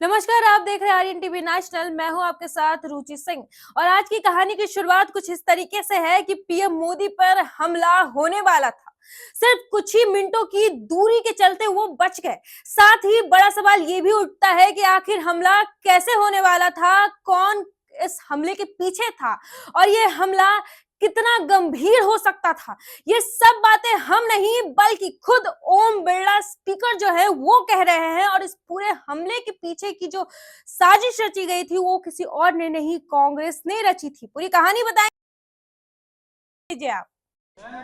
नमस्कार, आप देख रहे हैं आर्यन टीवी नेशनल। मैं हूं आपके साथ रुचि सिंह और आज की कहानी की शुरुआत कुछ इस तरीके से है कि पीएम मोदी पर हमला होने वाला था। सिर्फ कुछ ही मिनटों की दूरी के चलते वो बच गए। साथ ही बड़ा सवाल ये भी उठता है कि आखिर हमला कैसे होने वाला था, कौन इस हमले के पीछे था और ये हमला कितना गंभीर हो सकता था। ये सब बातें हम नहीं बल्कि खुद ओम बिरला स्पीकर जो है वो कह रहे हैं और इस पूरे हमले के पीछे की जो साजिश रची गई थी वो किसी और ने नहीं, कांग्रेस ने रची थी। पूरी कहानी बताइए आप।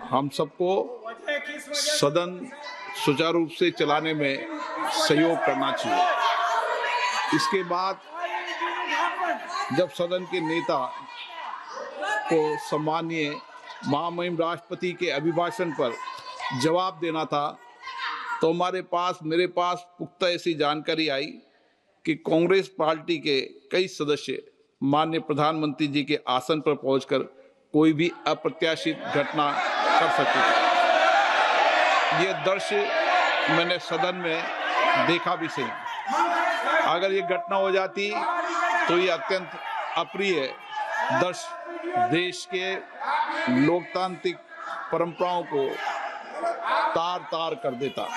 हम सबको सदन सुचारू रूप से चलाने में सहयोग करना चाहिए। इसके बाद जब सदन के नेता को सम्मानीय महामहिम राष्ट्रपति के अभिभाषण पर जवाब देना था, तो मेरे पास पुख्ता ऐसी जानकारी आई कि कांग्रेस पार्टी के कई सदस्य माननीय प्रधानमंत्री जी के आसन पर पहुंचकर कोई भी अप्रत्याशित घटना कर सकते थे। ये दृश्य मैंने सदन में देखा भी सही। अगर ये घटना हो जाती तो ये अत्यंत अप्रिय दृश्य देश के लोकतांत्रिक परंपराओं को तार तार कर देता।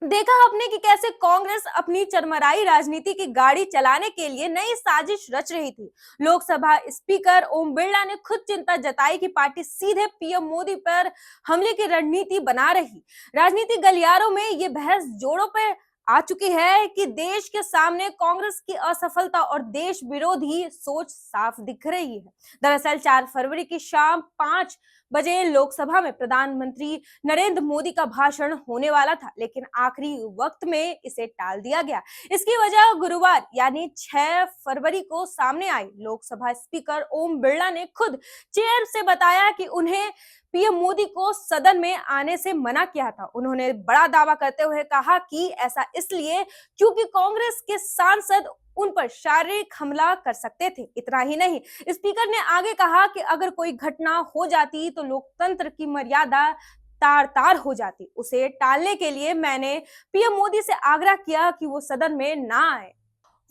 देखा आपने कि कैसे कांग्रेस अपनी चरमराई राजनीति की गाड़ी चलाने के लिए नई साजिश रच रही थी। लोकसभा स्पीकर ओम बिरला ने खुद चिंता जताई कि पार्टी सीधे पीएम मोदी पर हमले की रणनीति बना रही। राजनीतिक गलियारों में ये बहस जोरों पर आ चुकी है कि देश के सामने कांग्रेस की असफलता और देश विरोधी सोच साफ दिख रही है। दरअसल 4 फरवरी की शाम 5 बजे लोकसभा में प्रधानमंत्री नरेंद्र मोदी का भाषण होने वाला था, लेकिन आखिरी वक्त में इसे टाल दिया गया। इसकी वजह गुरुवार यानी 6 फरवरी को सामने आई। लोकसभा स्पीकर ओम बिरला ने खुद चेयर से बताया कि उन्हें पीएम मोदी को सदन में आने से मना किया था। उन्होंने बड़ा दावा करते हुए कहा कि ऐसा इसलिए क्योंकि कांग्रेस के सांसद उन पर शारीरिक हमला कर सकते थे। इतना ही नहीं, स्पीकर ने आगे कहा कि अगर कोई घटना हो जाती तो लोकतंत्र की मर्यादा तार तार हो जाती। उसे टालने के लिए मैंने पीएम मोदी से आग्रह किया कि वो सदन में ना आए।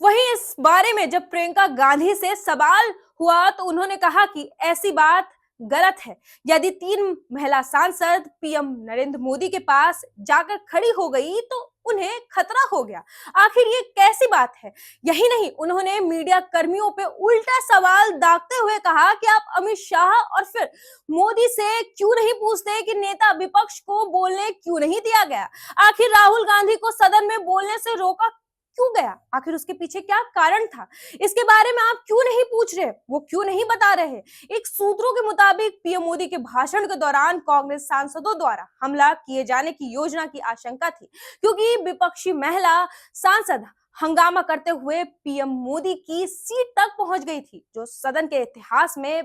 वहीं इस बारे में जब प्रियंका गांधी से सवाल हुआ तो उन्होंने कहा कि ऐसी बात गलत है। यदि 3 महिला सांसद पीएम नरेंद्र मोदी के पास जाकर खड़ी हो गई तो उन्हें खतरा हो गया। आखिर ये कैसी बात है? यही नहीं, उन्होंने मीडिया कर्मियों पे उल्टा सवाल दागते हुए कहा कि आप अमित शाह और फिर मोदी से क्यों नहीं पूछते कि नेता विपक्ष को बोलने क्यों नहीं दिया गया? आखिर राहुल गांधी को सदन में बोलने से रोका क्यों गया? आखिर उसके पीछे क्या कारण था? इसके बारे में आप क्यों नहीं पूछ रहे? वो क्यों नहीं बता रहे? एक सूत्रों के मुताबिक पीएम मोदी के भाषण के दौरान कांग्रेस सांसदों द्वारा हमला किए जाने की योजना की आशंका थी, क्योंकि विपक्षी महिला सांसद हंगामा करते हुए पीएम मोदी की सीट तक पहुंच गई थी, जो सदन के इतिहास में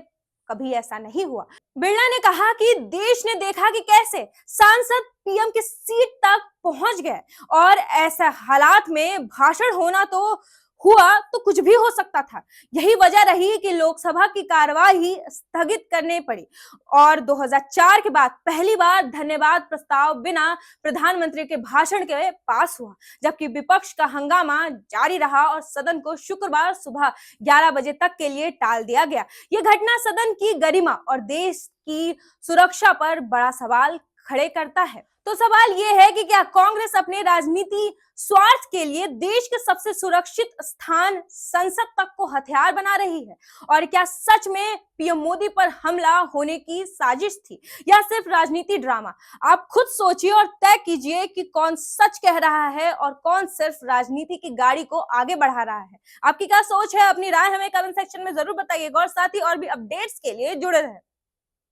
कभी ऐसा नहीं हुआ। बिरला ने कहा कि देश ने देखा कि कैसे सांसद पीएम की सीट तक पहुंच गए और ऐसे हालात में भाषण होना तो हुआ तो कुछ भी हो सकता था। यही वजह रही कि लोकसभा की कार्यवाही स्थगित करनी पड़ी और 2004 के बाद पहली बार धन्यवाद प्रस्ताव बिना प्रधानमंत्री के भाषण के पास हुआ, जबकि विपक्ष का हंगामा जारी रहा और सदन को शुक्रवार सुबह 11 बजे तक के लिए टाल दिया गया। यह घटना सदन की गरिमा और देश की सुरक्षा पर बड़ा सवाल खड़े करता है। तो सवाल यह है कि क्या कांग्रेस अपने राजनीति स्वार्थ के लिए देश के सबसे सुरक्षित स्थान संसद तक को हथियार बना रही है? और क्या सच में पीएम मोदी पर हमला होने की साजिश थी या सिर्फ राजनीति ड्रामा? आप खुद सोचिए और तय कीजिए कि कौन सच कह रहा है और कौन सिर्फ राजनीति की गाड़ी को आगे बढ़ा रहा है। आपकी क्या सोच है? अपनी राय हमें कमेंट सेक्शन में जरूर बताइएगा और साथ ही और भी अपडेट्स के लिए जुड़े रहें।